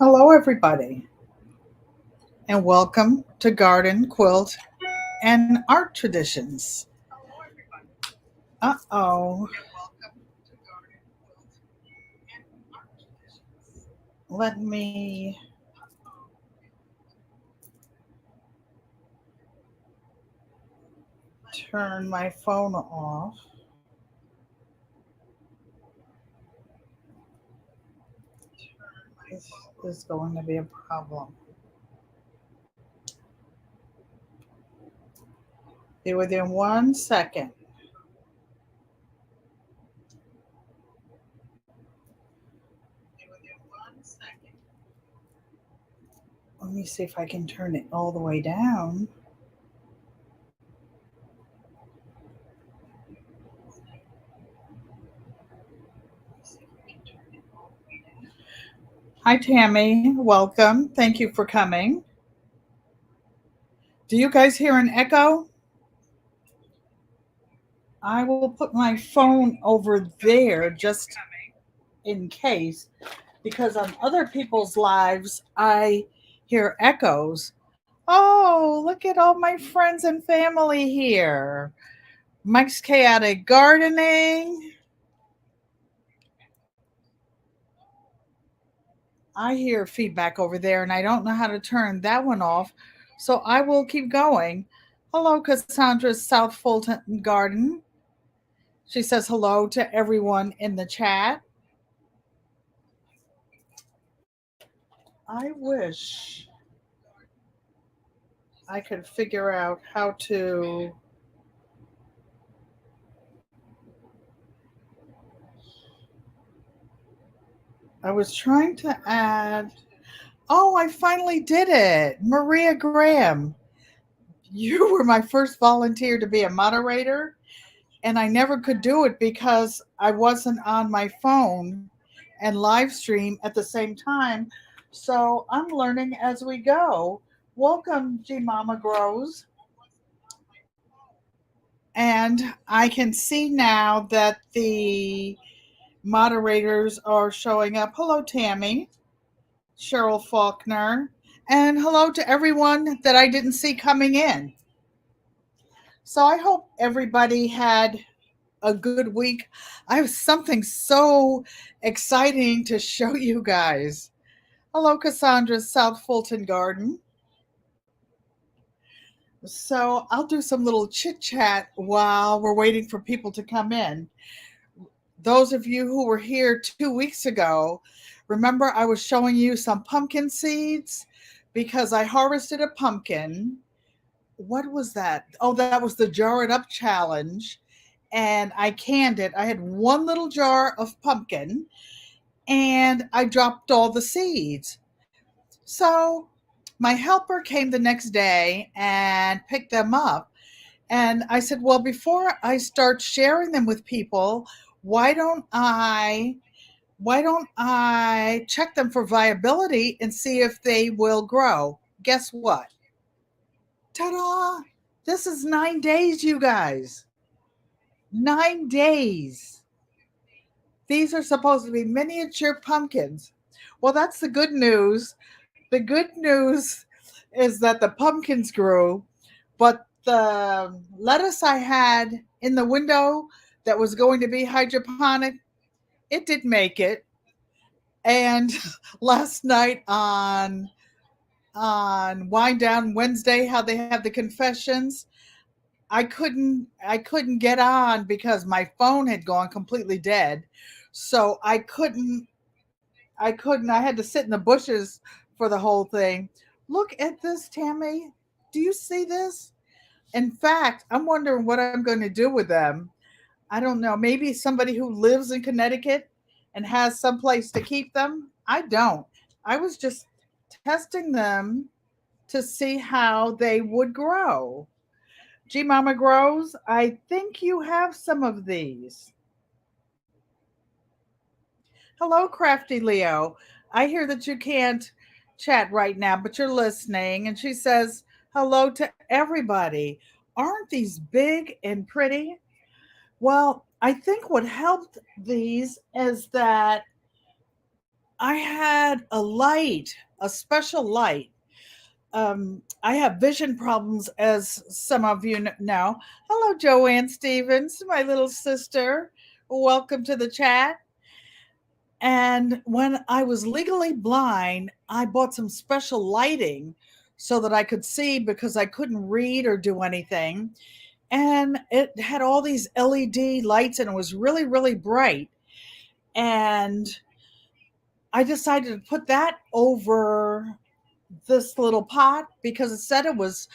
Hello, everybody, and welcome to Garden, Quilt, and Art Traditions. Uh-oh, let me turn my phone off. This is going to be a problem. Be within 1 second. Let me see if I can turn it all the way down. Hi, Tammy. Welcome. Thank you for coming. Do you guys hear an echo? I will put my phone over there just in case, because on other people's lives, I hear echoes. Oh, look at all my friends and family here. Mike's Chaotic Gardening. I hear feedback over there, and I don't know how to turn that one off, so I will keep going. Hello, Cassandra's South Fulton Garden. She says hello to everyone in the chat. I wish I could figure out how to. I was trying to add. Oh, I finally did it. Maria Graham. You were my first volunteer to be a moderator, and I never could do it because I wasn't on my phone and live stream at the same time. So I'm learning as we go. Welcome, G Mama Grows. And I can see now that the moderators are showing up. Hello, Tammy, Cheryl Faulkner, and hello to everyone that I didn't see coming in. So I hope everybody had a good week. I have something so exciting to show you guys. Hello, Cassandra's South Fulton Garden. So I'll do some little chit chat while we're waiting for people to come in. Those of you who were here 2 weeks ago, remember I was showing you some pumpkin seeds because I harvested a pumpkin. What was that? Oh, that was the Jar It Up challenge. And I canned it. I had one little jar of pumpkin and I dropped all the seeds. So my helper came the next day and picked them up. And I said, well, before I start sharing them with people, why don't I check them for viability and see if they will grow? Guess what? Ta-da! This is 9 days, you guys. 9 days. These are supposed to be miniature pumpkins. Well, that's the good news. The good news is that the pumpkins grew, but the lettuce I had in the window that was going to be hydroponic, it did make it. And last night on Wind Down Wednesday, how they have the confessions, I couldn't get on because my phone had gone completely dead. So I had to sit in the bushes for the whole thing. Look at this, Tammy. Do you see this? In fact, I'm wondering what I'm going to do with them. I don't know. Maybe somebody who lives in Connecticut and has some place to keep them. I don't. I was just testing them to see how they would grow. G Mama Grows, I think you have some of these. Hello, Crafty Leo. I hear that you can't chat right now, but you're listening. And she says, hello to everybody. Aren't these big and pretty? Well, I think what helped these is that I had a light, a special light. I have vision problems, as some of you know. Hello, Joanne Stevens, my little sister. Welcome to the chat. And when I was legally blind, I bought some special lighting so that I could see because I couldn't read or do anything. And it had all these LED lights and it was really, really bright. And I decided to put that over this little pot because it said it was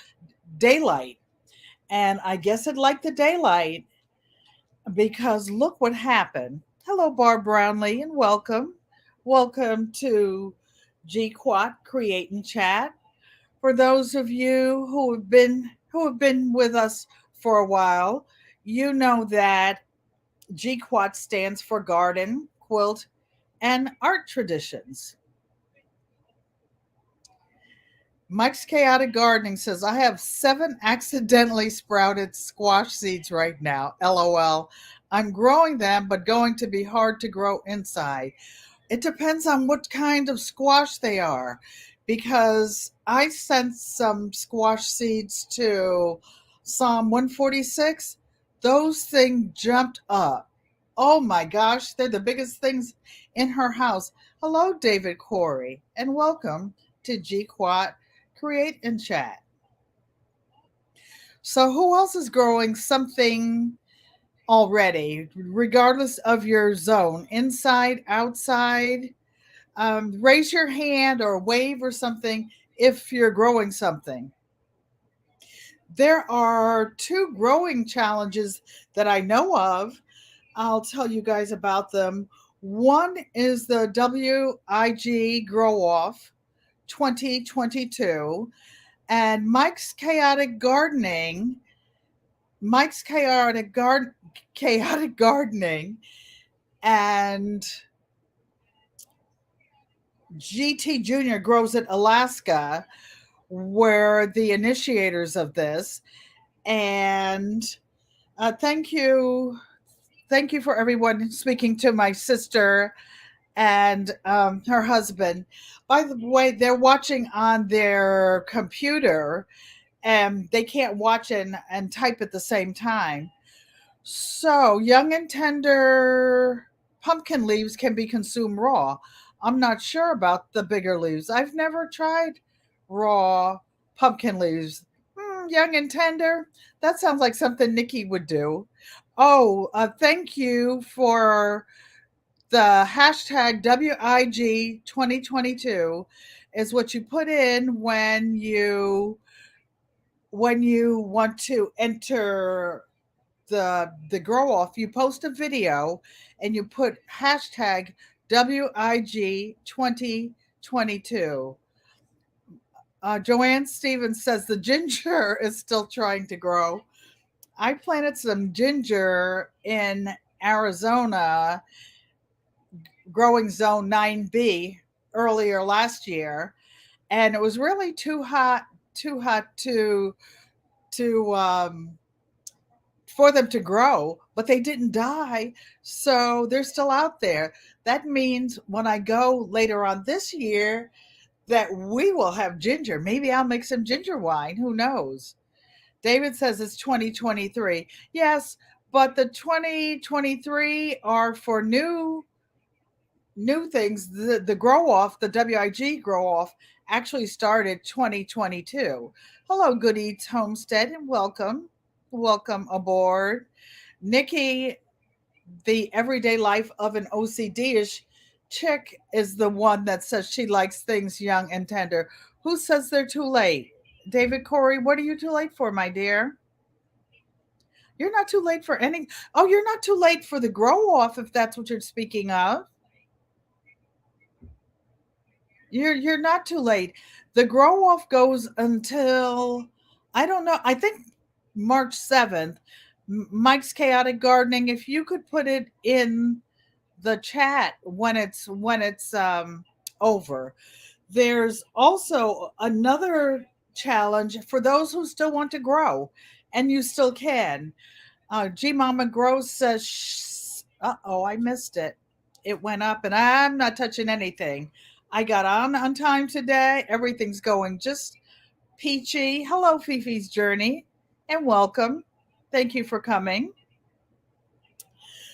daylight. And I guess it liked the daylight because look what happened. Hello, Barb Brownlee, and welcome. Welcome to GQUAT Create and Chat. For those of you who have been with us for a while, you know that GQUAT stands for Garden, Quilt, and Art Traditions. Mike's Chaotic Gardening says, I have 7 accidentally sprouted squash seeds right now. LOL. I'm growing them, but going to be hard to grow inside. It depends on what kind of squash they are, because I sent some squash seeds to Psalm 146. Those things jumped up. Oh my gosh, they're the biggest things in her house. Hello, David Corey, and welcome to GQuat Create and Chat. So, who else is growing something already, regardless of your zone, inside, outside? Raise your hand or wave or something if you're growing something. There are 2 growing challenges that I know of. I'll tell you guys about them. One is the WIG Grow Off 2022, and Mike's chaotic gardening, and GT Junior grows at Alaska, were the initiators of this. And thank you for everyone speaking to my sister and her husband. By the way, they're watching on their computer and they can't watch and type at the same time. So, young and tender pumpkin leaves can be consumed raw. I'm not sure about the bigger leaves. I've never tried raw pumpkin leaves. Young and tender? That sounds like something Nikki would do. Oh, thank you for the hashtag WIG 2022 is what you put in when you want to enter the grow off. You post a video and you put hashtag WIG 2022. Joanne Stevens says the ginger is still trying to grow. I planted some ginger in Arizona, growing zone 9B, earlier last year, and it was really too hot to for them to grow, but they didn't die. So they're still out there. That means when I go later on this year that we will have ginger. Maybe I'll make some ginger wine. Who knows? David says it's 2023. Yes, but the 2023 are for new things. The grow off, the WIG grow off, actually started 2022. Hello, Good Eats Homestead, and welcome. Welcome aboard. Nikki, the everyday life of an OCD-ish chick, is the one that says she likes things young and tender. Who says they're too late? David Corey, what are you too late for, my dear? You're not too late for any. Oh, you're not too late for the grow off if that's what you're speaking of. You're not too late. The grow off goes until, I don't know. I think March 7th. Mike's Chaotic Gardening. If you could put it in the chat when it's over. There's also another challenge for those who still want to grow, and you still can. G Mama Grow says, "Uh oh, I missed it. it went up, and I'm not touching anything. I got on time today. Everything's going just peachy. Hello, Fifi's Journey, and welcome. Thank you for coming.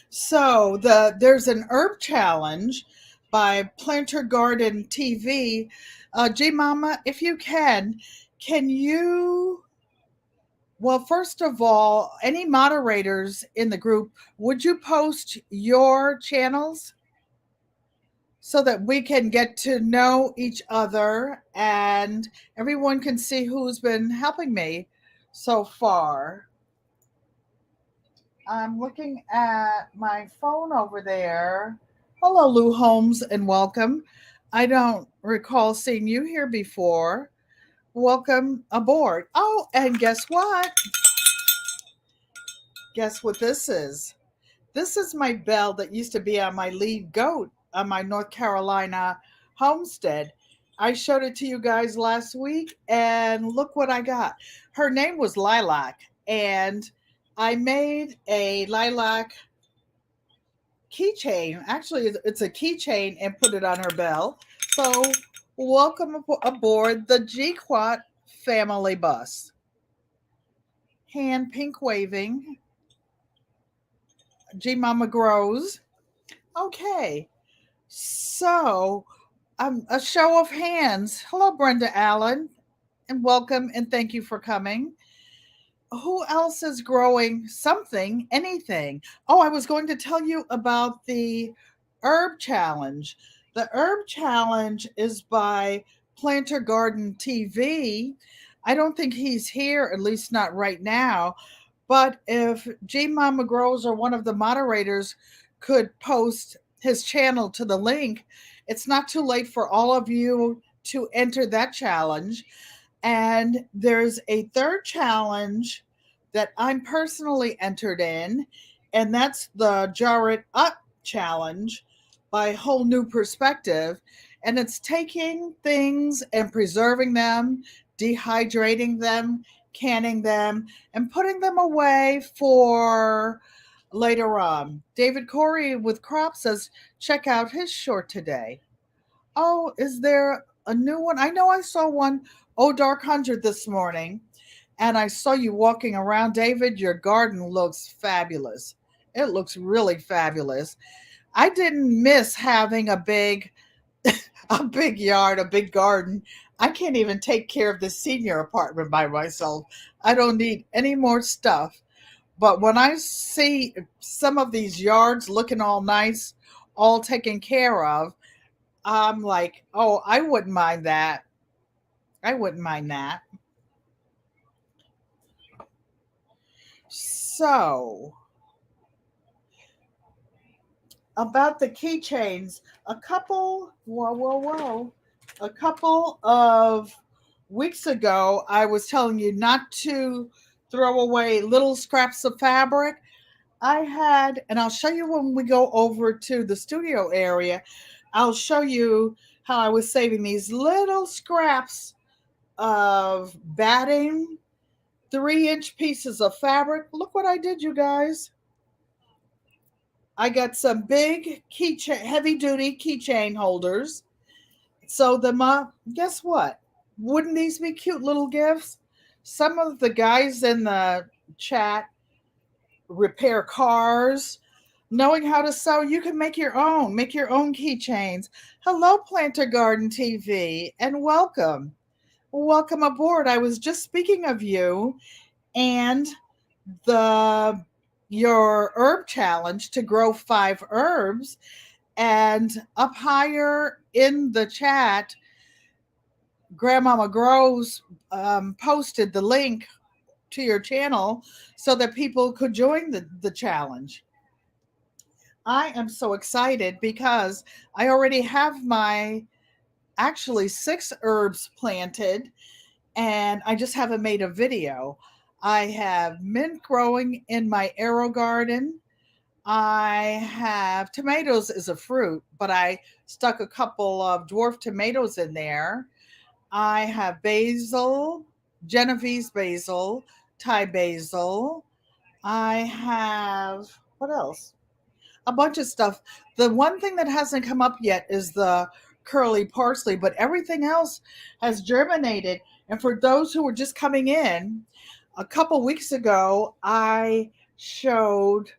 So there's an herb challenge by Planter Garden TV. G Mama, if you can you? Well, first of all, any moderators in the group, would you post your channels so that we can get to know each other and everyone can see who's been helping me so far? I'm looking at my phone over there. Hello, Lou Holmes, and welcome. I don't recall seeing you here before. Welcome aboard. Oh, and guess what? Guess what this is? This is my bell that used to be on my lead goat on my North Carolina homestead. I showed it to you guys last week, and look what I got. Her name was Lilac, and I made a lilac keychain. Actually, it's a keychain and put it on her bell. So, welcome aboard the GQUAT family bus. Hand pink waving. G Mama grows. Okay, so a show of hands. Hello, Brenda Allen, and welcome and thank you for coming. Who else is growing something, anything? Oh, I was going to tell you about the herb challenge. The herb challenge is by Planter Garden TV. I don't think he's here, at least not right now. But if G Mama Grows or one of the moderators could post his channel to the link, it's not too late for all of you to enter that challenge. And there's a third challenge that I'm personally entered in, and that's the Jar It Up challenge by Whole New Perspective. And it's taking things and preserving them, dehydrating them, canning them, and putting them away for later on. David Corey with Crop says, check out his short today. Oh, is there a new one? I know I saw one, Oh Dark 100 this morning, and I saw you walking around. David, your garden looks fabulous. It looks really fabulous. I didn't miss having a big a big yard, a big garden. I can't even take care of the senior apartment by myself. I don't need any more stuff. But when I see some of these yards looking all nice, all taken care of, I'm like, oh, I wouldn't mind that. I wouldn't mind that. So, about the keychains, a couple of weeks ago, I was telling you not to throw away little scraps of fabric. I had, and I'll show you when we go over to the studio area, I'll show you how I was saving these little scraps of batting, 3-inch pieces of fabric. Look what I did, you guys. I got some big keychain, heavy duty keychain holders. Sewed them up. Guess what? Wouldn't these be cute little gifts? Some of the guys in the chat repair cars. Knowing how to sew, you can make your own. Make your own keychains. Hello, Planter Garden TV, and welcome. Welcome aboard. I was just speaking of you and the your herb challenge to grow 5 herbs, and up higher in the chat Grandmama Grows posted the link to your channel so that people could join the challenge. I am so excited because I already have my actually 6 herbs planted, and I just haven't made a video. I have mint growing in my arrow garden. I have tomatoes as a fruit, but I stuck a couple of dwarf tomatoes in there. I have basil, Genovese basil, Thai basil. I have, what else? a bunch of stuff. The one thing that hasn't come up yet is the curly parsley, but everything else has germinated. And for those who were just coming in, a couple weeks ago, I showed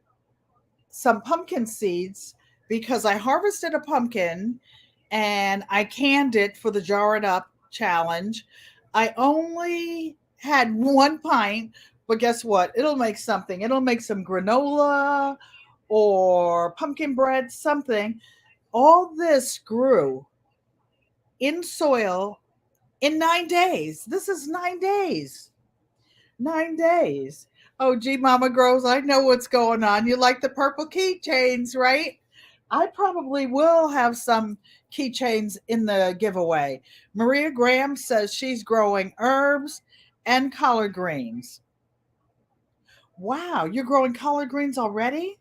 some pumpkin seeds because I harvested a pumpkin and I canned it for the Jar It Up challenge. I only had 1 pint, but guess what? It'll make something. It'll make some granola or pumpkin bread, something. All this grew in soil in 9 days. This is 9 days. 9 days. Oh, gee, Mama Grows, I know what's going on. You like the purple keychains, right? I probably will have some keychains in the giveaway. Maria Graham says she's growing herbs and collard greens. Wow, you're growing collard greens already?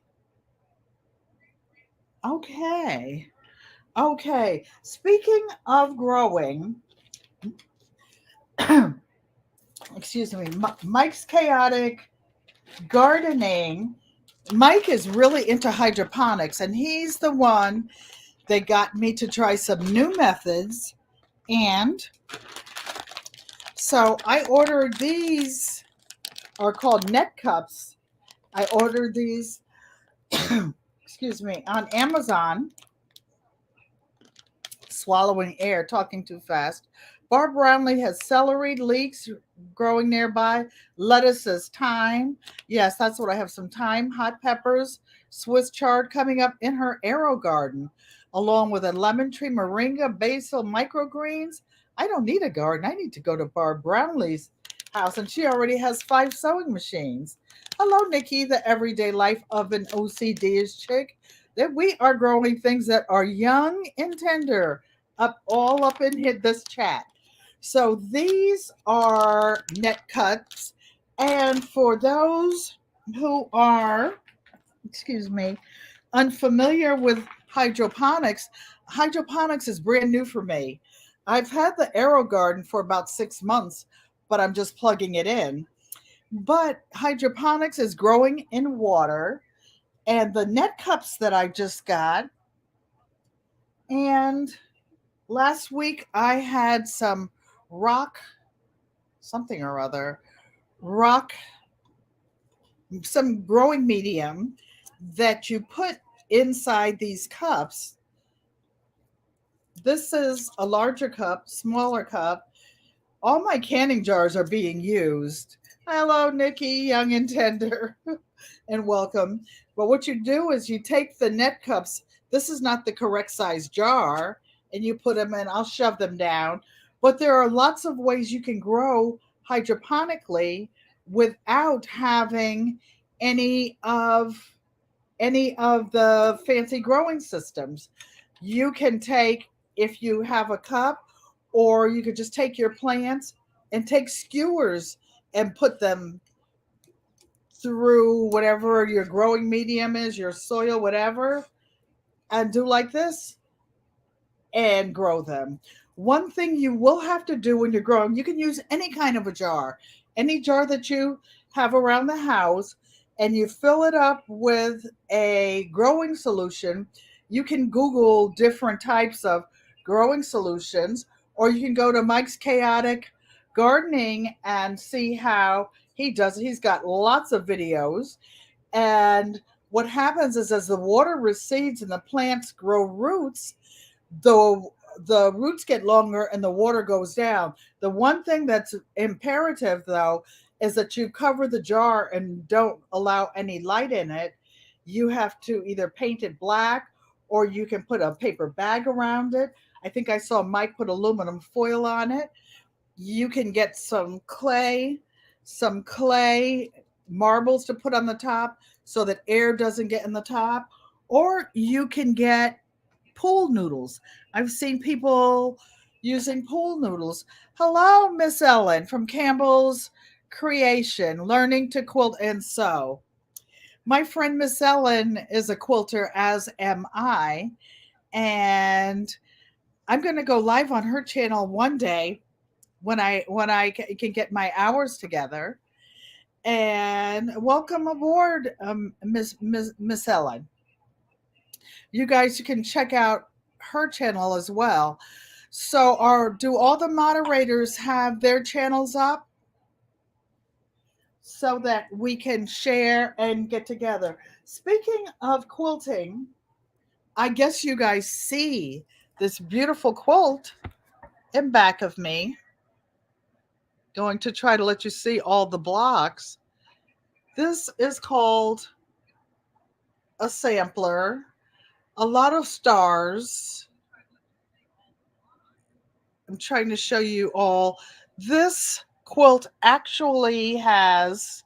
Okay. Okay. Speaking of growing, excuse me, Mike's Chaotic Gardening. Mike is really into hydroponics, and he's the one that got me to try some new methods. And so I ordered these, are called net cups. I ordered these, excuse me, on Amazon. Swallowing air, talking too fast. Barb Brownlee has celery, leeks growing nearby. Lettuce is thyme. Yes, that's what I have. Some thyme, hot peppers, Swiss chard coming up in her arrow garden, along with a lemon tree, moringa, basil, microgreens. I don't need a garden. I need to go to Barb Brownlee's house, and she already has 5 sewing machines. Hello, Nikki, the everyday life of an OCD-ish chick. That we are growing things that are young and tender all up in this chat. So these are net cuts. And for those who are, excuse me, unfamiliar with hydroponics, hydroponics is brand new for me. I've had the Aero Garden for about 6 months, but I'm just plugging it in. But hydroponics is growing in water, and the net cups that I just got. And last week I had some rock, something or other, rock, some growing medium that you put inside these cups. This is a larger cup, smaller cup. All my canning jars are being used. Hello, Nikki, young and tender, and welcome. But what you do is you take the net cups. This is not the correct size jar, and you put them in. I'll shove them down. But there are lots of ways you can grow hydroponically without having any of the fancy growing systems. You can take, if you have a cup, or you could just take your plants and take skewers and put them through whatever your growing medium is, your soil, whatever, and do like this and grow them. One thing you will have to do when you're growing, you can use any kind of a jar, any jar that you have around the house, and you fill it up with a growing solution. You can Google different types of growing solutions, or you can go to Mike's Chaotic Gardening and see how he does it. He's got lots of videos. And what happens is, as the water recedes and the plants grow roots, the roots get longer and the water goes down. The one thing that's imperative, though, is that you cover the jar and don't allow any light in it. You have to either paint it black, or you can put a paper bag around it. I think I saw Mike put aluminum foil on it. You can get some clay marbles to put on the top so that air doesn't get in the top, or you can get pool noodles. I've seen people using pool noodles. Hello, Miss Ellen from Campbell's Creation, learning to quilt and sew. My friend Miss Ellen is a quilter, as am I, and I'm going to go live on her channel one day when I can get my hours together. And welcome aboard, Miss Ellen. You guys can check out her channel as well. So, do all the moderators have their channels up so that we can share and get together? Speaking of quilting, I guess you guys see this beautiful quilt in back of me. Going to try to let you see all the blocks. This is called a sampler. A lot of stars. I'm trying to show you all. This quilt actually has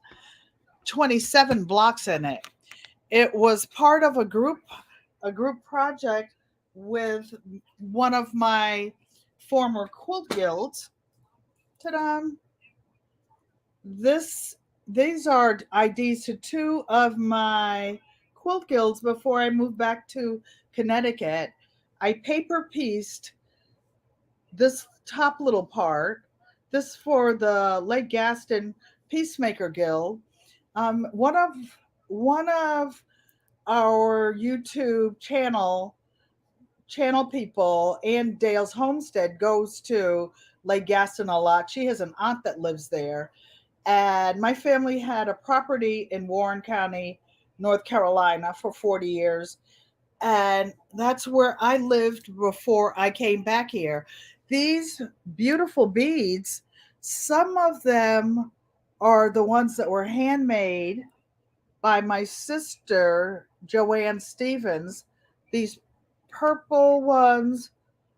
27 blocks in it. It was part of a group project with one of my former quilt guilds. Ta-da! This These are IDs to two of my quilt guilds before I moved back to Connecticut. I paper pieced this top little part. This for the Lake Gaston Peacemaker Guild. One of our YouTube channel people, and Dale's Homestead, goes to Lake Gaston a lot. She has an aunt that lives there, and my family had a property in Warren County, North Carolina, for 40 years, and that's where I lived before I came back here. These beautiful beads, some of them are the ones that were handmade by my sister, Joanne Stevens. These purple ones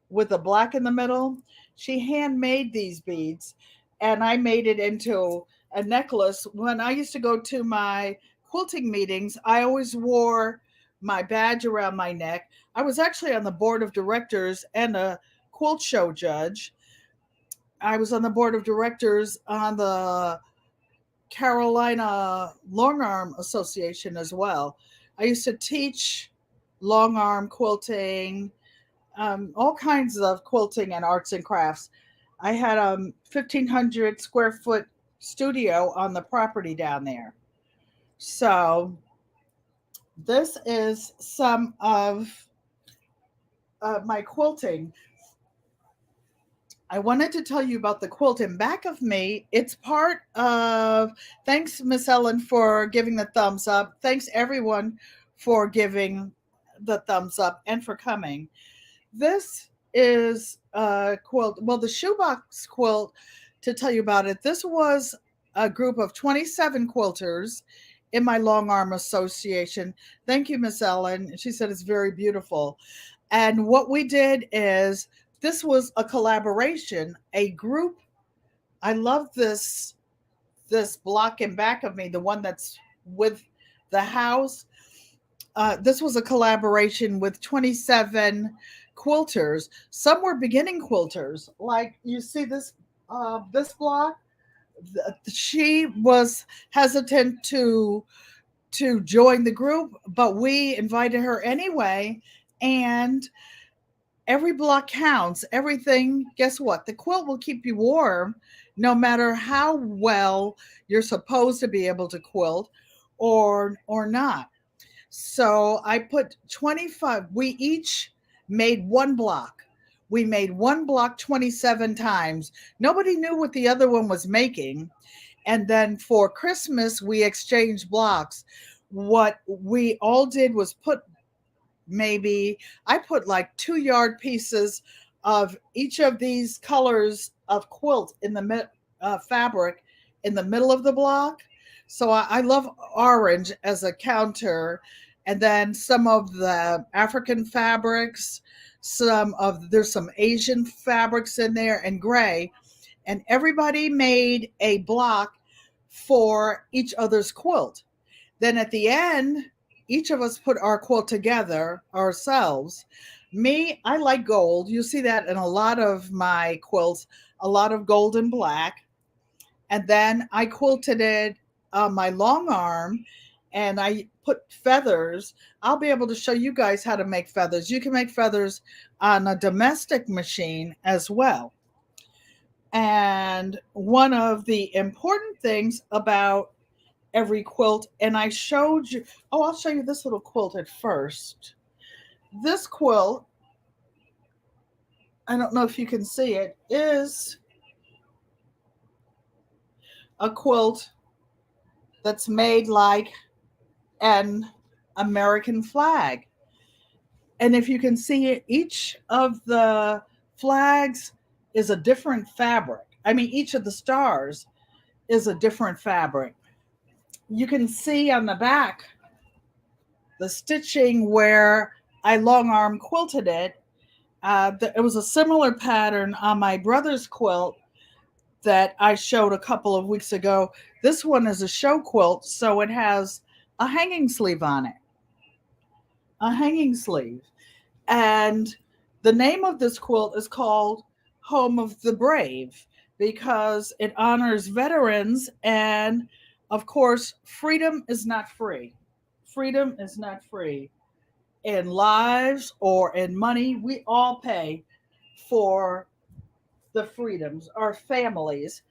with a black in the middle. She handmade these beads, and I made it into a necklace. When I used to go to my quilting meetings, I always wore my badge around my neck. I was actually on the board of directors and a quilt show judge. I was on the board of directors on the Carolina Long Arm Association as well. I used to teach long arm quilting, all kinds of quilting and arts and crafts. I had a 1,500 square foot studio on the property down there. So this is some of my quilting. I wanted to tell you about the quilt in back of me. It's part of, thanks, Miss Ellen, for giving the thumbs up. Thanks, everyone, for giving the thumbs up and for coming. This is a quilt. Well, the shoebox quilt, to tell you about it, this was a group of 27 quilters in my long arm association. Thank you, Miss Ellen. She said it's very beautiful. And what we did is, this was a collaboration, a group. I love this block in back of me, the one that's with the house. This was a collaboration with 27 quilters. Some were beginning quilters, like you see this block. She was hesitant to join the group, but we invited her anyway, and every block counts. Everything, guess what? The quilt will keep you warm no matter how well you're supposed to be able to quilt or not. So I put 25. We each made one block. We made one block 27 times. Nobody knew what the other one was making. And then for Christmas, we exchanged blocks. What we all did was I put like 2 yard pieces of each of these colors of quilt in the fabric in the middle of the block. So I love orange as a counter, and then some of the African fabrics, there's some Asian fabrics in there, and gray, and everybody made a block for each other's quilt. Then at the end, each of us put our quilt together ourselves. Me, I like gold. You see that in a lot of my quilts, a lot of gold and black. And then I quilted it on my long arm, and I put feathers. I'll be able to show you guys how to make feathers. You can make feathers on a domestic machine as well. And one of the important things about every quilt, and I showed you, I'll show you this little quilt at first. This quilt, I don't know if you can see it, is a quilt that's made like an American flag. And if you can see it, each of the flags is a different fabric. I mean, each of the stars is a different fabric. You can see on the back the stitching where I long arm quilted it. It was a similar pattern on my brother's quilt that I showed a couple of weeks ago. This one is a show quilt, so it has a hanging sleeve on it. A hanging sleeve. And the name of this quilt is called Home of the Brave because it honors veterans. And of course, freedom is not free. Freedom is not free. In lives or in money, we all pay for the freedoms, our families.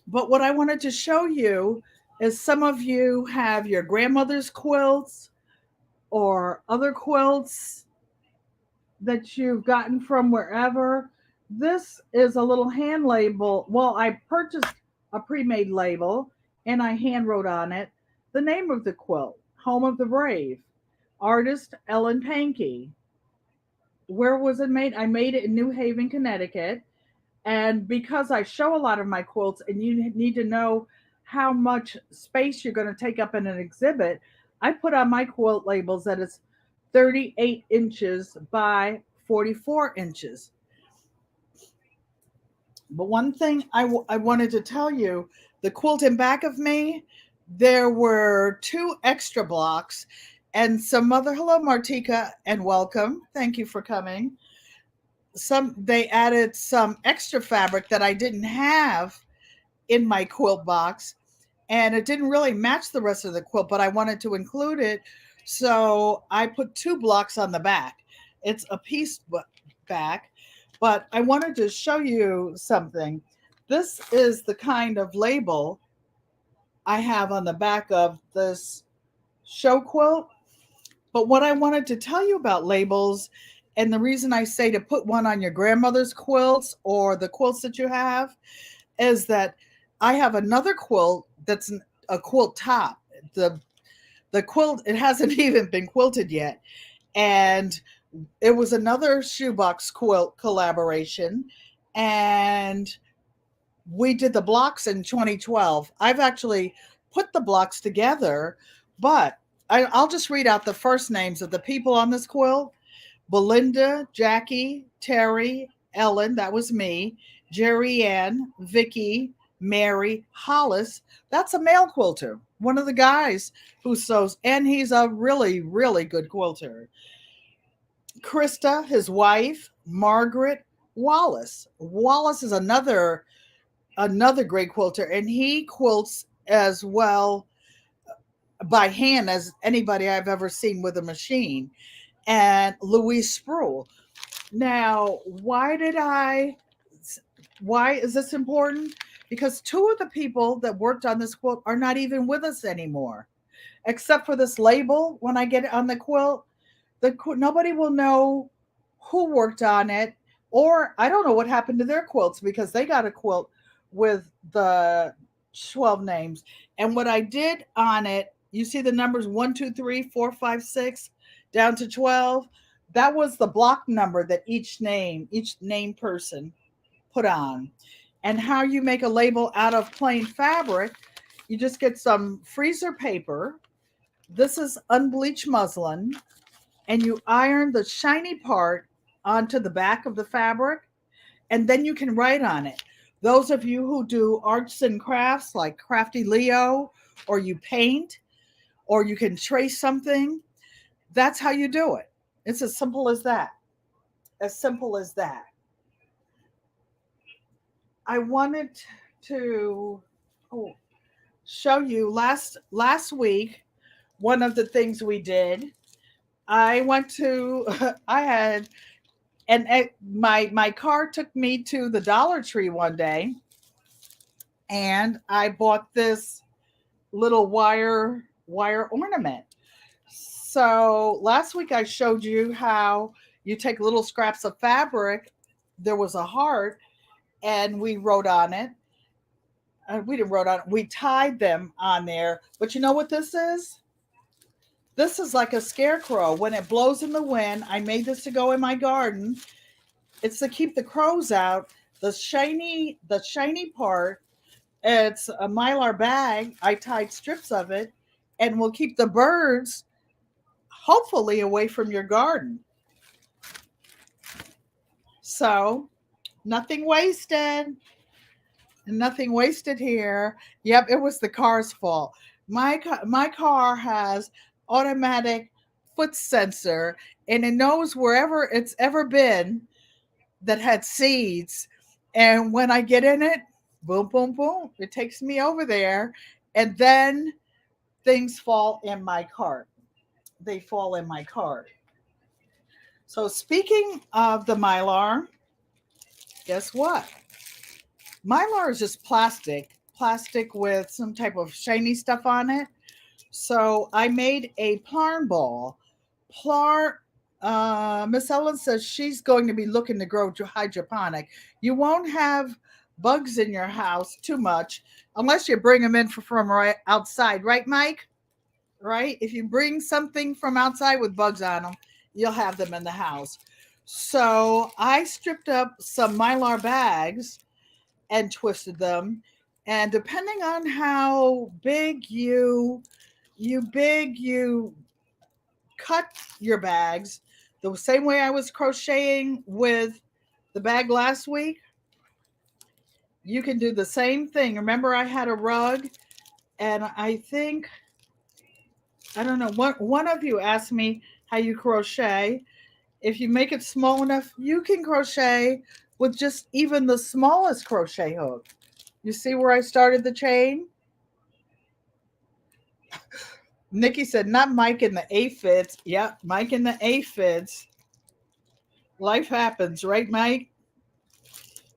But what I wanted to show you is some of you have your grandmother's quilts or other quilts that you've gotten from wherever. This is a little hand label. Well, I purchased a pre-made label and I hand wrote on it the name of the quilt, Home of the Brave, artist Ellen Pankey. Where was it made? I made it in New Haven, Connecticut. And because I show a lot of my quilts and you need to know how much space you're going to take up in an exhibit, I put on my quilt labels that it's 38 inches by 44 inches. But one thing I wanted to tell you, the quilt in back of me, there were two extra blocks and some other, hello Martika and welcome. Thank you for coming. They added some extra fabric that I didn't have in my quilt box and it didn't really match the rest of the quilt, but I wanted to include it. So I put two blocks on the back. It's a piece back, but I wanted to show you something. This is the kind of label I have on the back of this show quilt. But what I wanted to tell you about labels, and the reason I say to put one on your grandmother's quilts or the quilts that you have, is that I have another quilt that's a quilt top. The quilt, it hasn't even been quilted yet. And it was another shoebox quilt collaboration. And we did the blocks in 2012. I've actually put the blocks together, but I'll just read out the first names of the people on this quilt. Belinda, Jackie, Terry, Ellen, that was me, Jerry Ann, Vicky, Mary, Hollis. That's a male quilter, one of the guys who sews, and he's a really, really good quilter. Krista, his wife, Margaret, Wallace. Wallace is another great quilter, and he quilts as well by hand as anybody I've ever seen with a machine. And Louise Sproul. Now, why is this important? Because two of the people that worked on this quilt are not even with us anymore, except for this label. When I get it on the quilt, nobody will know who worked on it, or I don't know what happened to their quilts because they got a quilt with the 12 names. And what I did on it, you see the numbers 1, 2, 3, 4, 5, 6 down to 12. That was the block number that each name person put on. And how you make a label out of plain fabric, you just get some freezer paper. This is unbleached muslin, and you iron the shiny part onto the back of the fabric, and then you can write on it. Those of you who do arts and crafts like Crafty Leo, or you paint, or you can trace something, that's how you do it. It's as simple as that. As simple as that. I wanted to show you last week one of the things we did. I went to I had and my car took me to the Dollar Tree one day, and I bought this little wire ornament. So last week I showed you how you take little scraps of fabric. There was a heart, and we wrote on it. We didn't wrote on it. We tied them on there. But you know what this is? This is like a scarecrow. When it blows in the wind, I made this to go in my garden. It's to keep the crows out. The shiny part, it's a mylar bag. I tied strips of it, and will keep the birds hopefully away from your garden. So nothing wasted. Nothing wasted here. Yep, it was the car's fault. My car has automatic foot sensor, and it knows wherever it's ever been that had seeds. And when I get in it, boom, boom, boom, it takes me over there, and then things fall in my cart. They fall in my cart. So speaking of the mylar, guess what? Mylar is just plastic with some type of shiny stuff on it. So I made a plarn ball. Miss Ellen says she's going to be looking to grow hydroponic. You won't have bugs in your house too much unless you bring them in from right outside, right, Mike? Right? If you bring something from outside with bugs on them, you'll have them in the house. So I stripped up some mylar bags and twisted them, and depending on how big you cut your bags, the same way I was crocheting with the bag last week, you can do the same thing. Remember, I had a rug, and I don't know, one of you asked me how you crochet. If you make it small enough, you can crochet with just even the smallest crochet hook. You see where I started the chain? Nikki said, not Mike in the aphids. Yeah, Mike in the aphids. Life happens, right, Mike?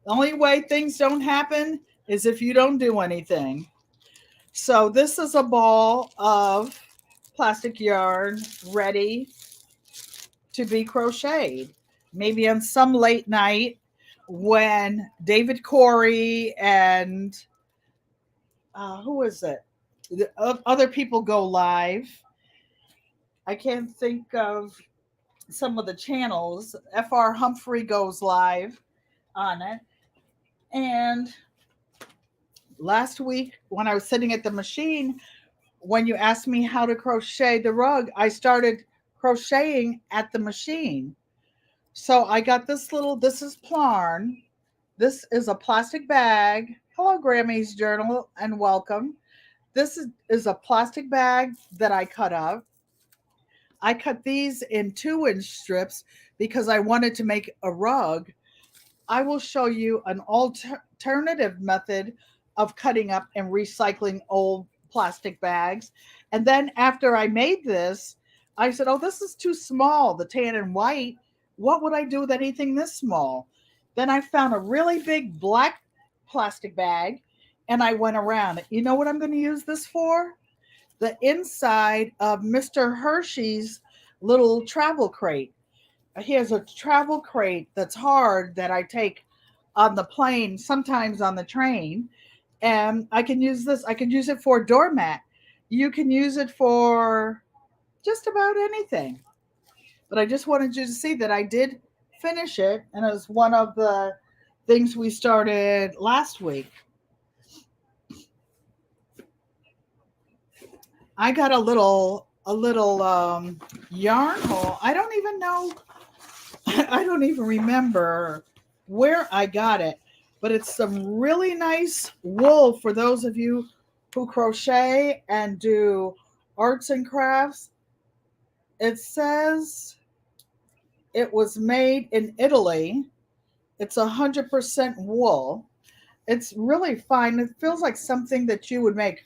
The only way things don't happen is if you don't do anything. So this is a ball of plastic yarn ready to be crocheted. Maybe on some late night when David Corey and who is it? Other people go live. I can't think of some of the channels. FR Humphrey goes live on it. And last week, when I was sitting at the machine, when you asked me how to crochet the rug, I started crocheting at the machine. So I got this is Plarn. This is a plastic bag. Hello, Grammy's Journal, and welcome. This is a plastic bag that I cut up. I cut these in 2-inch strips because I wanted to make a rug. I will show you an alternative method of cutting up and recycling old plastic bags. And then after I made this, I said, oh, this is too small, the tan and white. What would I do with anything this small? Then I found a really big black plastic bag, and I went around it. You know what I'm going to use this for? The inside of Mr. Hershey's little travel crate. He has a travel crate that's hard that I take on the plane, sometimes on the train. And I can use this. I can use it for a doormat. You can use it for just about anything. But I just wanted you to see that I did finish it, and it was one of the things we started last week. I got a little yarn haul. I don't even know. I don't even remember where I got it, but it's some really nice wool for those of you who crochet and do arts and crafts. It says it was made in Italy. It's 100% wool. It's really fine. It feels like something that you would make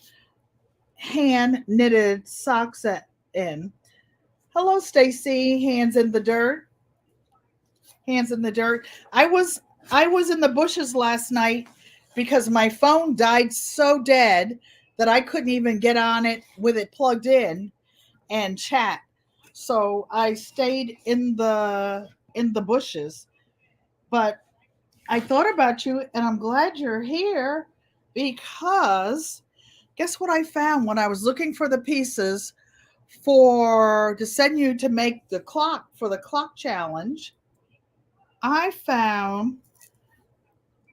hand knitted socks in. Hello, Stacy. Hands in the dirt. Hands in the dirt. I was in the bushes last night because my phone died so dead that I couldn't even get on it with it plugged in and chat. So I stayed in the bushes. But I thought about you and I'm glad you're here because guess what I found when I was looking for the pieces for to send you to make the clock for the clock challenge. I found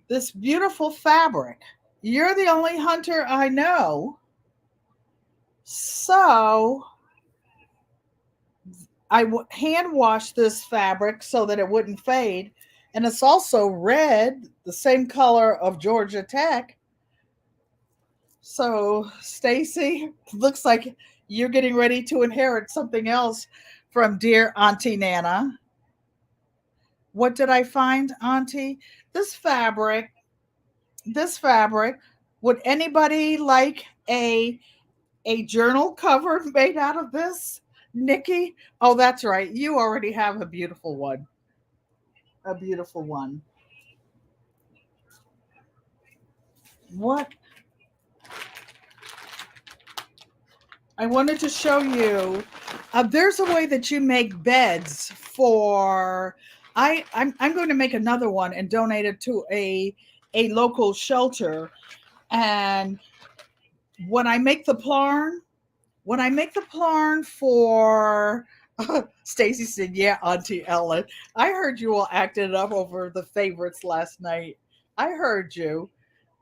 this beautiful fabric. You're the only hunter I know. So hand washed this fabric so that it wouldn't fade. And it's also red, the same color of Georgia Tech. So, Stacy, looks like you're getting ready to inherit something else from dear Auntie Nana. What did I find, Auntie? This fabric, this fabric. Would anybody like a journal cover made out of this? Nikki? Oh, that's right. You already have a beautiful one. A beautiful one. What I wanted to show you, there's a way that you make beds for. I'm going to make another one and donate it to a local shelter. And when I make the plarn, when I make the plarn for Stacy said, "Yeah, Auntie Ellen, I heard you all acted up over the favorites last night. I heard you.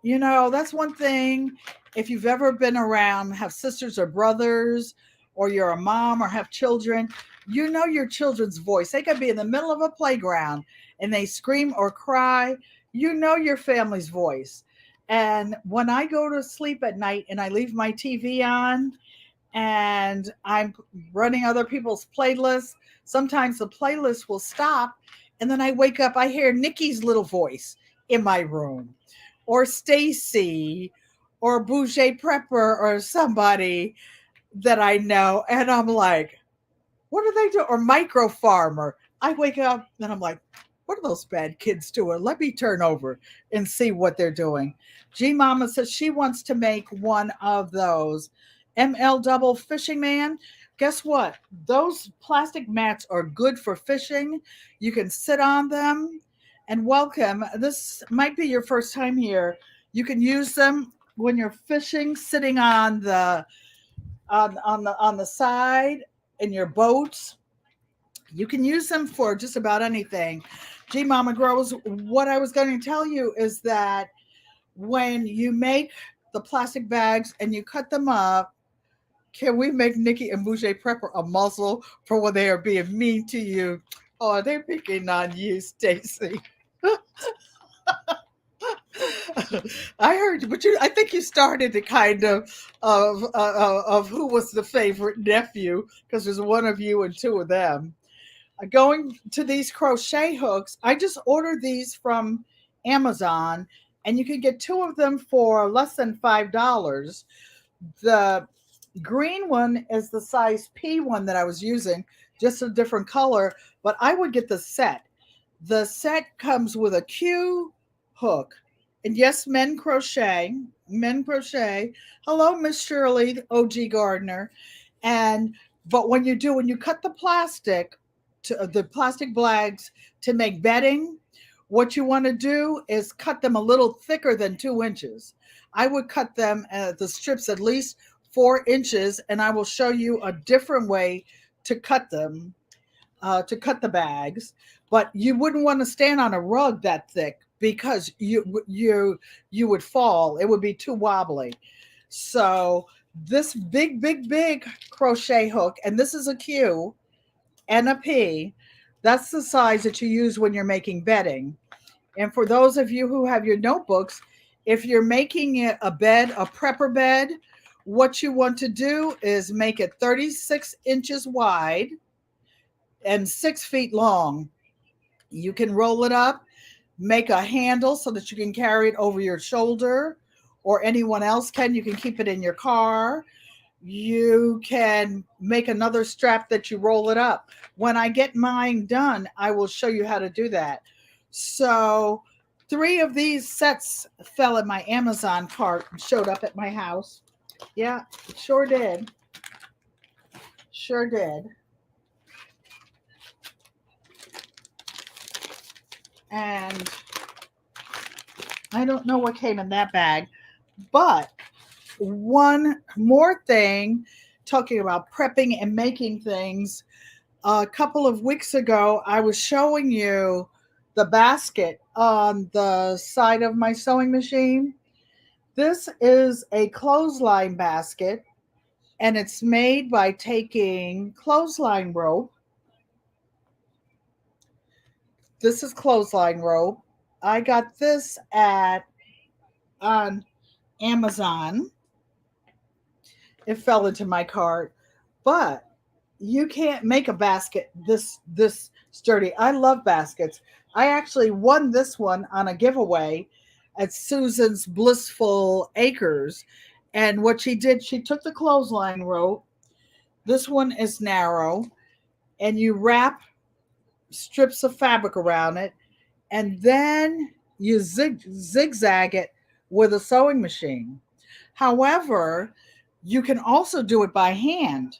You know, that's one thing. If you've ever been around, have sisters or brothers, or you're a mom or have children, you know your children's voice. They could be in the middle of a playground and they scream or cry. You know your family's voice. And when I go to sleep at night and I leave my TV on and I'm running other people's playlists, sometimes the playlist will stop. And then I wake up, I hear Nikki's little voice in my room or Stacy or Bouger Prepper or somebody that I know. And I'm like, what are they doing? Or Micro Farmer. I wake up and I'm like, what are those bad kids doing? Let me turn over and see what they're doing. G Mama says she wants to make one of those. ML Double Fishing Man. Guess what? Those plastic mats are good for fishing. You can sit on them. And welcome. This might be your first time here. You can use them when you're fishing, sitting on the side in your boats. You can use them for just about anything. G Mama Grows, what I was going to tell you is that when you make the plastic bags and you cut them up, can we make Nikki and Bouger Prepper a muzzle for when they are being mean to you? Oh, they're picking on you, Stacy. I heard you, but I think you started the kind of who was the favorite nephew because there's one of you and two of them. Going to these crochet hooks, I just ordered these from Amazon, and you can get two of them for less than $5. The green one is the size P one that I was using, just a different color, but I would get the set. The set comes with a Q hook. And yes, men crochet. Men crochet. Hello, Miss Shirley, OG Gardener. And but when you cut the plastic to the plastic bags to make bedding, what you want to do is cut them a little thicker than 2 inches. I would cut them the strips at least 4 inches, and I will show you a different way to cut them to cut the bags. But you wouldn't want to stand on a rug that thick because you would fall. It would be too wobbly. So this big crochet hook, and this is a Q and a P. That's the size that you use when you're making bedding. And for those of you who have your notebooks, if you're making it a bed, a prepper bed, what you want to do is make it 36 inches wide and 6 feet long. You can roll it up, make a handle so that you can carry it over your shoulder, or anyone else can. You can keep it in your car. You can make another strap that you roll it up. When I get mine done, I will show you how to do that. So, 3 of these sets fell in my Amazon cart and showed up at my house. Yeah, it sure did. Sure did. And I don't know what came in that bag, but one more thing, talking about prepping and making things. A couple of weeks ago, I was showing you the basket on the side of my sewing machine. This is a clothesline basket, and it's made by taking clothesline rope. This is clothesline rope. I got this at on Amazon. It fell into my cart, but you can't make a basket this sturdy. I love baskets. I actually won this one on a giveaway at Susan's Blissful Acres. And what she did, she took the clothesline rope. This one is narrow, and you wrap strips of fabric around it, and then you zigzag it with a sewing machine. However, you can also do it by hand.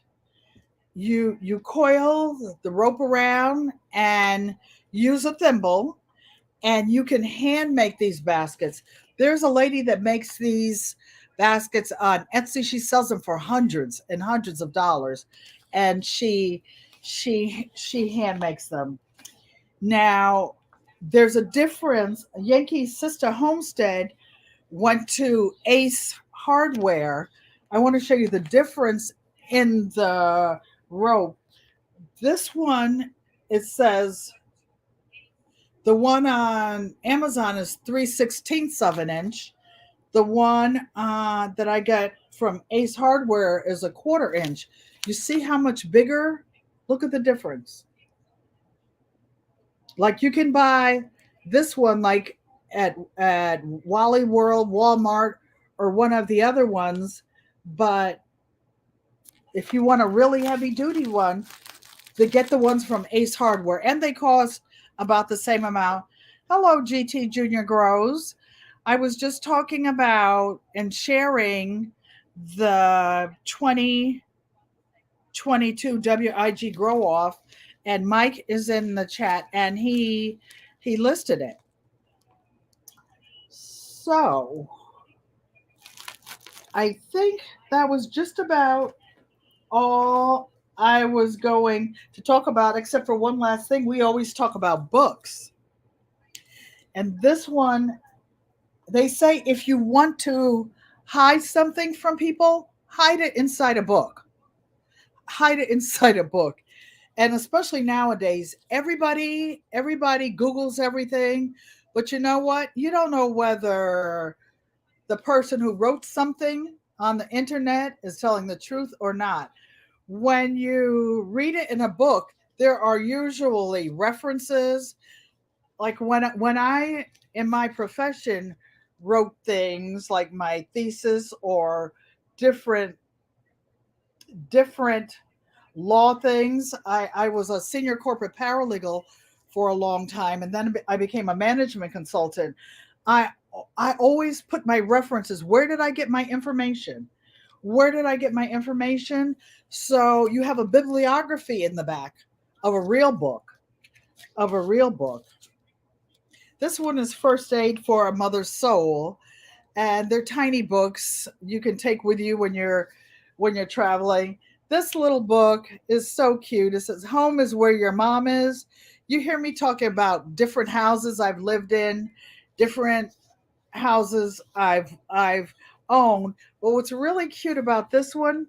You coil the rope around and use a thimble, and you can hand make these baskets. There's a lady that makes these baskets on Etsy. She sells them for hundreds and hundreds of dollars, and she hand makes them. Now, there's a difference. Yankee's sister Homestead went to Ace Hardware. I want to show you the difference in the rope. This one, it says the one on Amazon is 3/16 of an inch. The one that I got from Ace Hardware is a 1/4 inch. You see how much bigger? Look at the difference. Like you can buy this one like at Wally World, Walmart, or one of the other ones, but if you want a really heavy duty one, they get the ones from Ace Hardware, and they cost about the same amount. Hello, GT Junior Grows. I was just talking about and sharing the 2022 WIG Grow Off, and Mike is in the chat, and he listed it. So I think that was just about all I was going to talk about, except for one last thing. We always talk about books. And this one, they say if you want to hide something from people, hide it inside a book. Hide it inside a book. And especially nowadays, everybody Googles everything. But you know what? You don't know whether the person who wrote something on the internet is telling the truth or not. When you read it in a book, there are usually references. Like when I in my profession wrote things like my thesis or different different law things. I was a senior corporate paralegal for a long time, and then I became a management consultant. I I always put my references. Where did I get my information? Where did I get my information? So you have a bibliography in the back of a real book, of a real book. This one is First Aid for a Mother's Soul, and they're tiny books you can take with you when you're traveling. This little book is so cute. It says, "Home is where your mom is." You hear me talking about different houses I've lived in, different houses I've owned. But what's really cute about this one,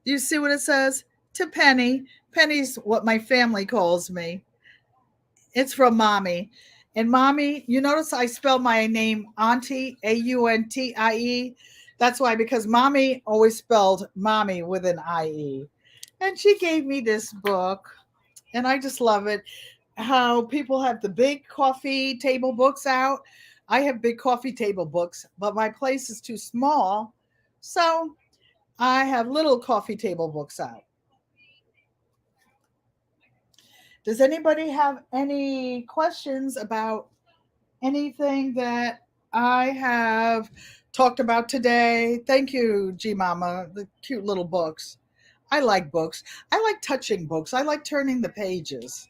do you see what it says? To Penny. Penny's what my family calls me. It's from Mommy. And Mommy, you notice I spell my name Auntie, Auntie. That's why, because Mommy always spelled Mommy with an IE. And she gave me this book, and I just love it. How people have the big coffee table books out. I have big coffee table books, but my place is too small. So I have little coffee table books out. Does anybody have any questions about anything that I have talked about today? Thank you, G Mama, the cute little books. I like books. I like touching books. I like turning the pages.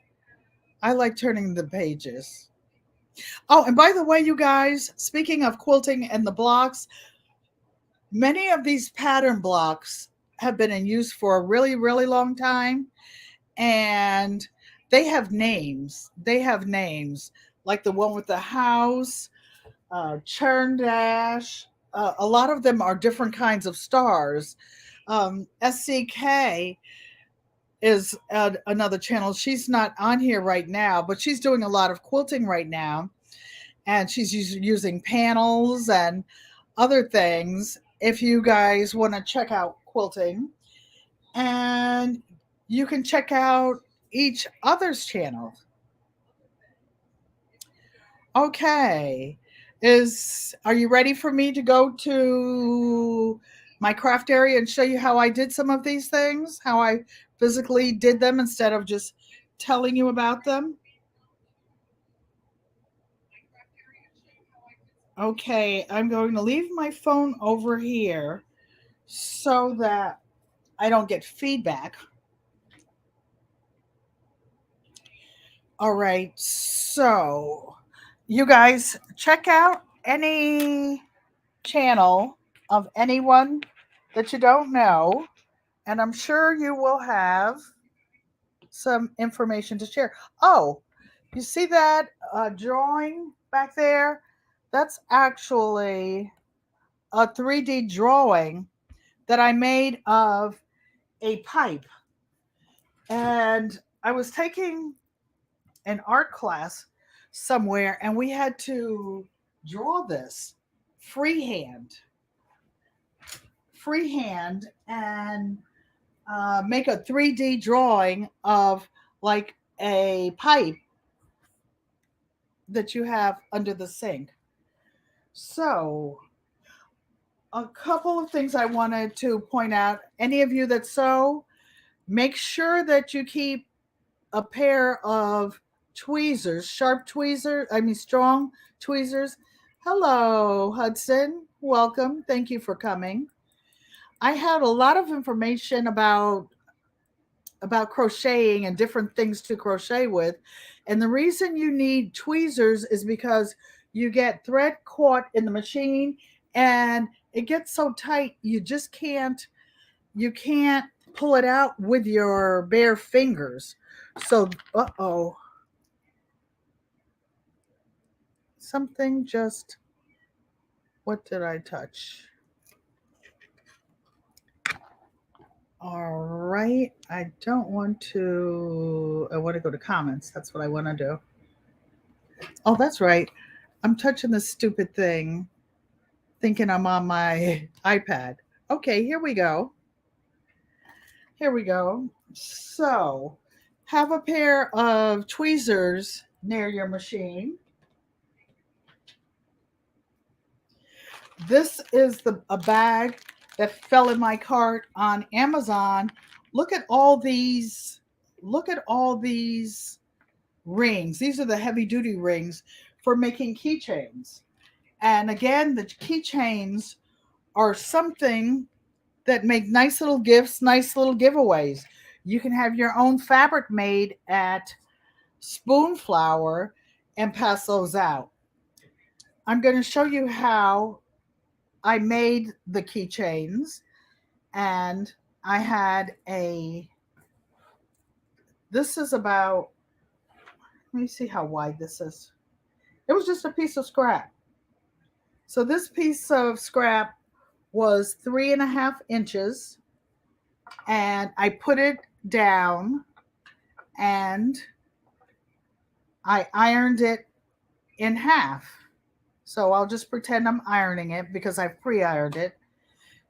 I like turning the pages. Oh, and by the way, you guys, speaking of quilting and the blocks, many of these pattern blocks have been in use for a really, really long time. And they have names. They have names like the one with the house, churn dash. A lot of them are different kinds of stars. SCK is another channel. She's not on here right now, but she's doing a lot of quilting right now. And she's using panels and other things. If you guys want to check out quilting, and you can check out each other's channel. Okay. Are you ready for me to go to my craft area and show you how I did some of these things? How I physically did them instead of just telling you about them? Okay, I'm going to leave my phone over here so that I don't get feedback. All right, so you guys check out any channel of anyone that you don't know, and I'm sure you will have some information to share. Oh, you see that drawing back there? That's actually a 3D drawing that I made of a pipe. And I was taking an art class somewhere, and we had to draw this freehand, and make a 3D drawing of like a pipe that you have under the sink. So, a couple of things I wanted to point out. Any of you that sew, make sure that you keep a pair of tweezers, sharp tweezers, strong tweezers. Hello, Hudson. Welcome. Thank you for coming. I had a lot of information about crocheting and different things to crochet with. And the reason you need tweezers is because you get thread caught in the machine and it gets so tight you can't pull it out with your bare fingers. So, uh-oh. Something just what did I touch? All right. I don't want to. I want to go to comments. That's what I want to do. Oh, that's right. I'm touching this stupid thing, thinking I'm on my iPad. Okay, here we go. Here we go. So, have a pair of tweezers near your machine. This is a bag that fell in my cart on Amazon. Look at all these. Look at all these rings. These are the heavy duty rings for making keychains. And again, the keychains are something that make nice little gifts, nice little giveaways. You can have your own fabric made at Spoonflower and pass those out. I'm going to show you how I made the keychains, and I had this is about, let me see how wide this is. It was just a piece of scrap. So this piece of scrap was 3.5 inches, and I put it down and I ironed it in half. So I'll just pretend I'm ironing it because I've pre-ironed it.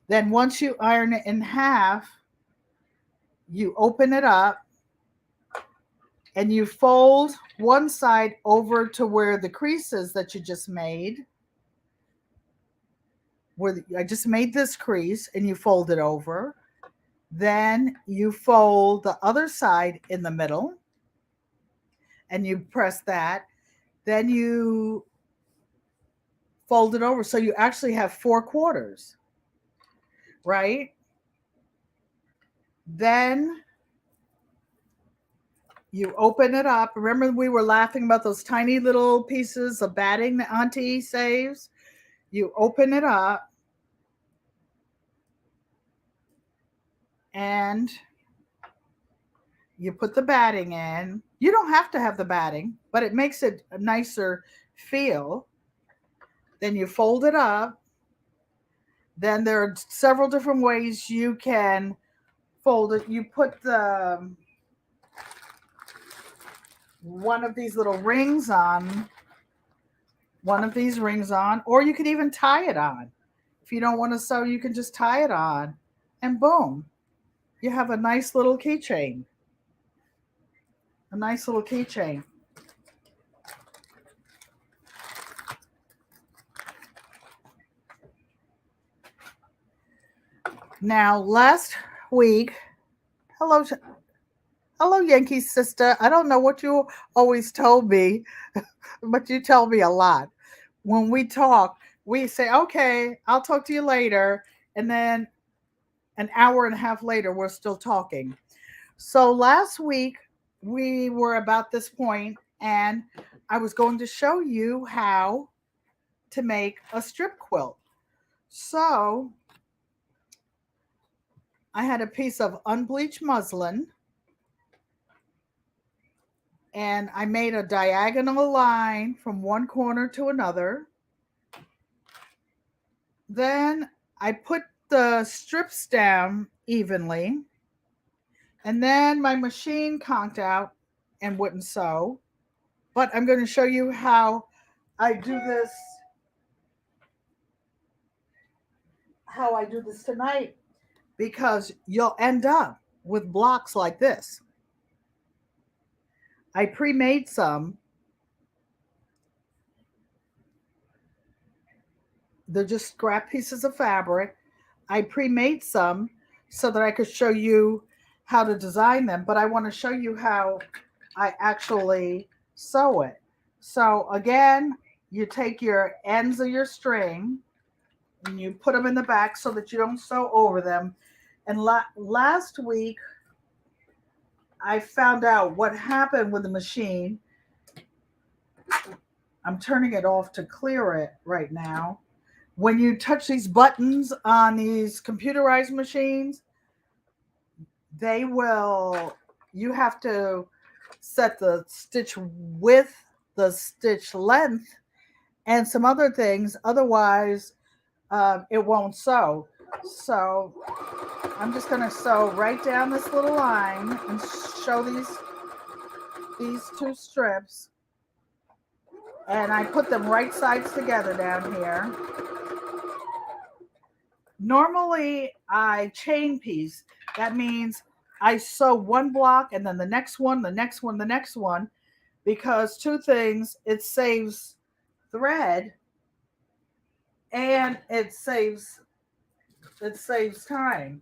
Then once you iron it in half, you open it up and you fold one side over to where the crease is that you just made. I just made this crease, and you fold it over. Then you fold the other side in the middle and you press that. Then you fold it over. So you actually have 4 quarters, right? Then You open it up. Remember, we were laughing about those tiny little pieces of batting that Auntie saves? You open it up and you put the batting in. You don't have to have the batting, but it makes it a nicer feel. Then you fold it up. Then there are several different ways you can fold it. You put the one of these little rings on, one of these rings on, or you could even tie it on. If you don't want to sew, you can just tie it on, and boom, you have a nice little keychain. A nice little keychain. Now, last week, hello, hello, Yankee sister. I don't know what you always told me, but you tell me a lot. When we talk, we say, okay, I'll talk to you later. And then an hour and a half later, we're still talking. So last week, we were about this point, and I was going to show you how to make a strip quilt. So I had a piece of unbleached muslin, and I made a diagonal line from one corner to another. Then I put the strips down evenly, and then my machine conked out and wouldn't sew. But I'm going to show you how I do this tonight, because you'll end up with blocks like this. I pre-made some. They're just scrap pieces of fabric. I pre-made some so that I could show you how to design them, but I want to show you how I actually sew it. So again, you take your ends of your string and you put them in the back so that you don't sew over them. And last week, I found out what happened with the machine. I'm turning it off to clear it right now. When you touch these buttons on these computerized machines, you have to set the stitch width, the stitch length, and some other things. Otherwise, it won't sew. So I'm just going to sew right down this little line and show these two strips. And I put them right sides together down here. Normally, I chain piece. That means I sew one block and then the next one, the next one, the next one, because two things: it saves thread and it saves time.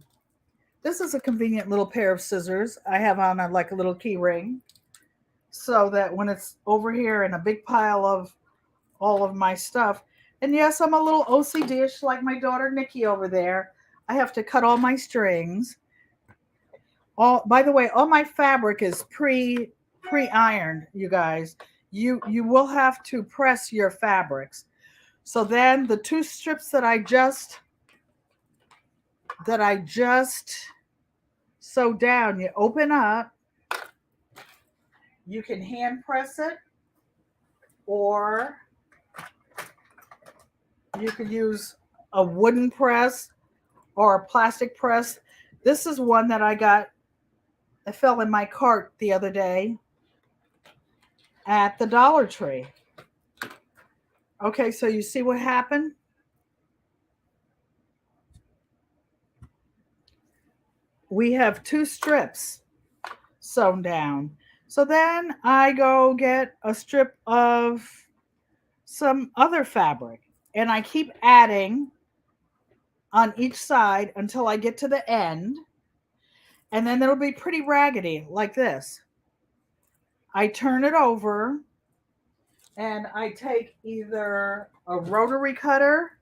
This is a convenient little pair of scissors I have on like a little key ring, so that when it's over here in a big pile of all of my stuff, and yes, I'm a little OCD-ish like my daughter Nikki over there. I have to cut all my strings. By the way, all my fabric is pre-ironed, you guys. You will have to press your fabrics. So then the two strips that I just sewed down, you open up. You can hand press it, or you could use a wooden press or a plastic press. This is one that I fell in my cart the other day at the Dollar Tree. Okay, so you see what happened? We have two strips sewn down. So then I go get a strip of some other fabric, and I keep adding on each side until I get to the end, and then it'll be pretty raggedy like this. I turn it over and I take either a rotary cutter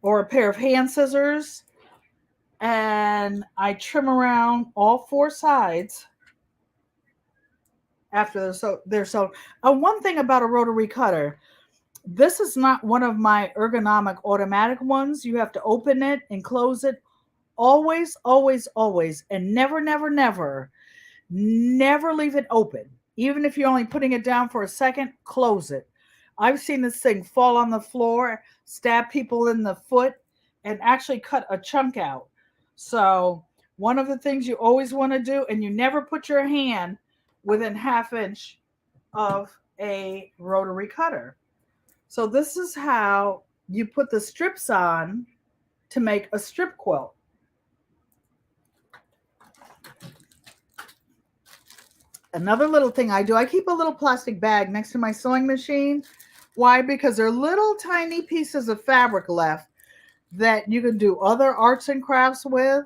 or a pair of hand scissors, and I trim around all four sides after they're sewn. One thing about a rotary cutter, this is not one of my ergonomic automatic ones. You have to open it and close it always, always, always, and never, never, never, never leave it open. Even if you're only putting it down for a second, close it. I've seen this thing fall on the floor, stab people in the foot, and actually cut a chunk out. So, one of the things you always want to do, and you never put your hand within half inch of a rotary cutter. So, this is how you put the strips on to make a strip quilt. Another little thing I do, I keep a little plastic bag next to my sewing machine. Why? Because there are little tiny pieces of fabric left that you can do other arts and crafts with,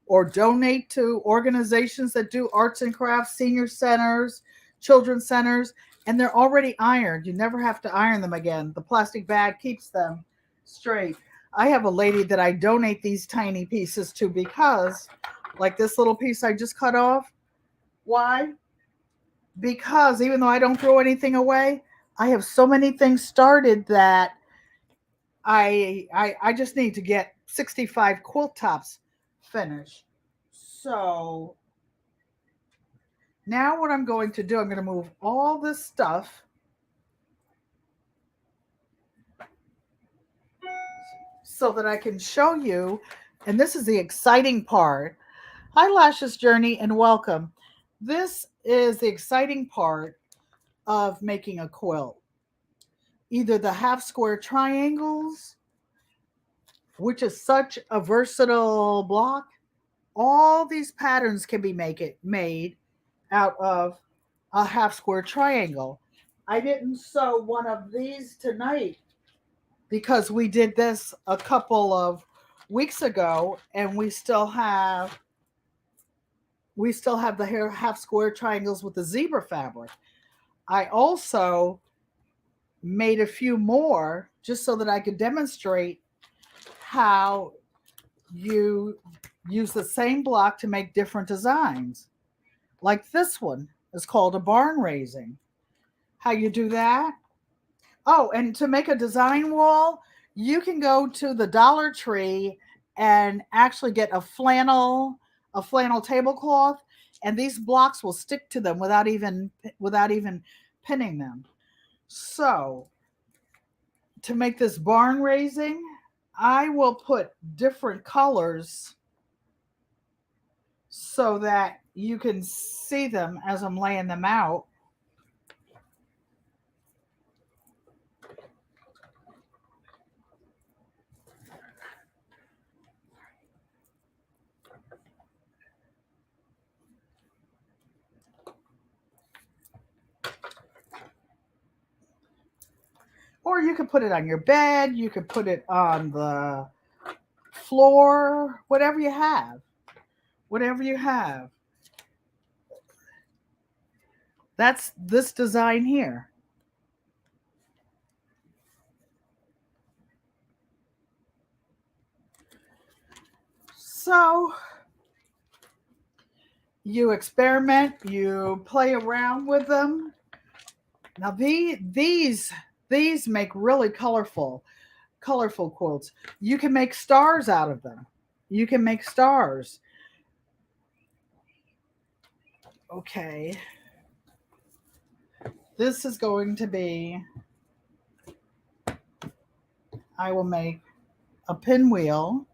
or donate to organizations that do arts and crafts, senior centers, children's centers, and they're already ironed. You never have to iron them again. The plastic bag keeps them straight. I have a lady that I donate these tiny pieces to because, like this little piece I just cut off, why? Because even though I don't throw anything away, I have so many things started that I just need to get 65 quilt tops finished. So now what I'm going to do, I'm going to move all this stuff so that I can show you, and this is the exciting part. Hi Lashes Journey and welcome. This is the exciting part of making a quilt. Either the half square triangles, which is such a versatile block. All these patterns can be made out of a half square triangle. I didn't sew one of these tonight because we did this a couple of weeks ago and we still have the half square triangles with the zebra fabric. I also made a few more just so that I could demonstrate how you use the same block to make different designs. Like this one is called a barn raising. How you do that? Oh, and to make a design wall, you can go to the Dollar Tree and actually get a flannel tablecloth, and these blocks will stick to them without even pinning them. So, to make this barn raising, I will put different colors so that you can see them as I'm laying them out. Or you could put it on your bed, you could put it on the floor, whatever you have. Whatever you have. That's this design here. So you experiment, you play around with them. Now these make really colorful quilts. You can make stars out of them. You can make stars. Okay. This is going to be, I will make a pinwheel.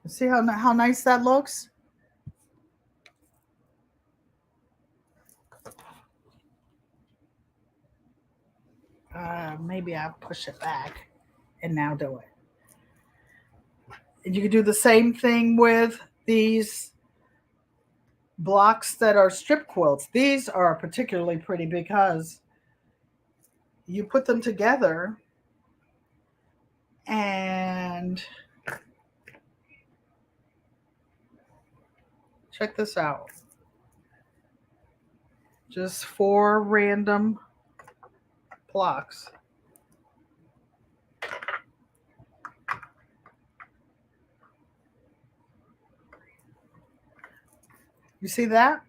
See how nice that looks? Maybe I'll push it back and now do it. And you can do the same thing with these blocks that are strip quilts. These are particularly pretty because you put them together and check this out. Just 4 random blocks. You see that?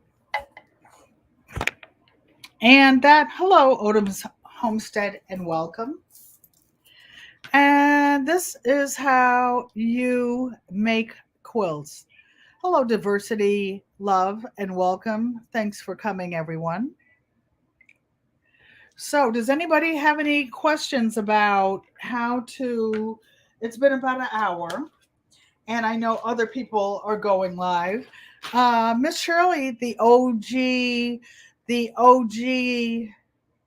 And that, hello, Odom's Homestead, and welcome. And this is how you make quilts. Hello, diversity, love, and welcome. Thanks for coming, everyone. So, does anybody have any questions about how to? It's been about an hour, and I know other people are going live. Miss Shirley, the OG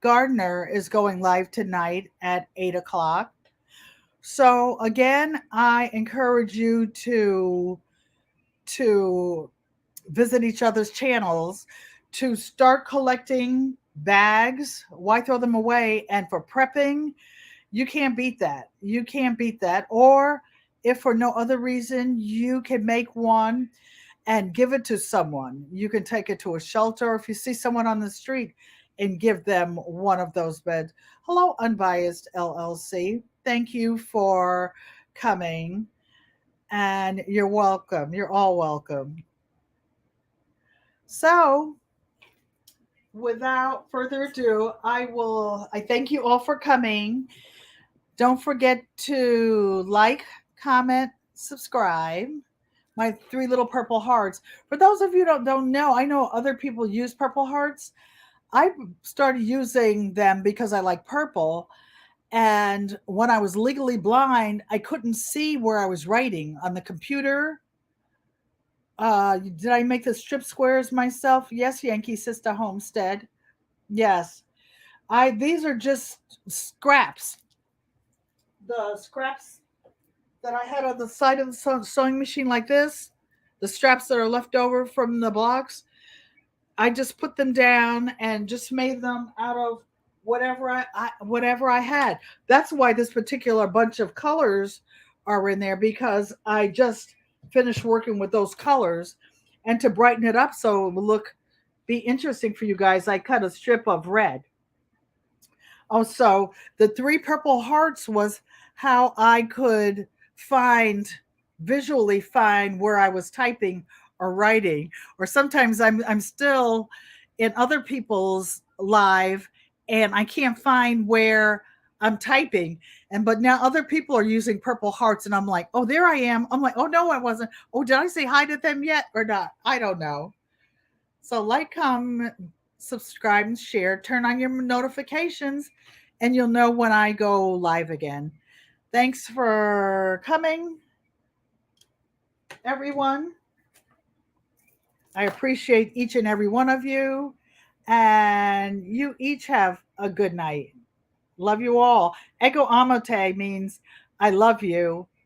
gardener, is going live tonight at 8 o'clock. So again, I encourage you to visit each other's channels to start collecting bags. Why throw them away? And for prepping, you can't beat that. You can't beat that. Or if for no other reason, you can make one and give it to someone. You can take it to a shelter. If you see someone on the street, and give them one of those beds. Hello, Unbiased LLC. Thank you for coming, and you're welcome. You're all welcome. So, without further ado, I thank you all for coming. Don't forget to like, comment, subscribe. My three little purple hearts. For those of you who don't know, I know other people use purple hearts. I started using them because I like purple. And when I was legally blind, I couldn't see where I was writing on the computer. Did I make the strip squares myself? Yes, Yankee Sister Homestead. Yes. These are just scraps. The scraps that I had on the side of the sewing machine like this, the straps that are left over from the blocks, I just put them down and just made them out of whatever I had. That's why this particular bunch of colors are in there, because I just finished working with those colors, and to brighten it up so it will be interesting for you guys, I cut a strip of red. Oh, so the three purple hearts was how I could find visually find where I was typing or writing. Or sometimes I'm still in other people's live and I can't find where I'm typing. And but now other people are using purple hearts and I'm like, oh, there I am. I'm like, oh no, I wasn't. Oh, did I say hi to them yet or not? I don't know. So like, comment, subscribe, and share. Turn on your notifications, and you'll know when I go live again. Thanks for coming, everyone. I appreciate each and every one of you, and you each have a good night. Love you all. Ego amate means I love you,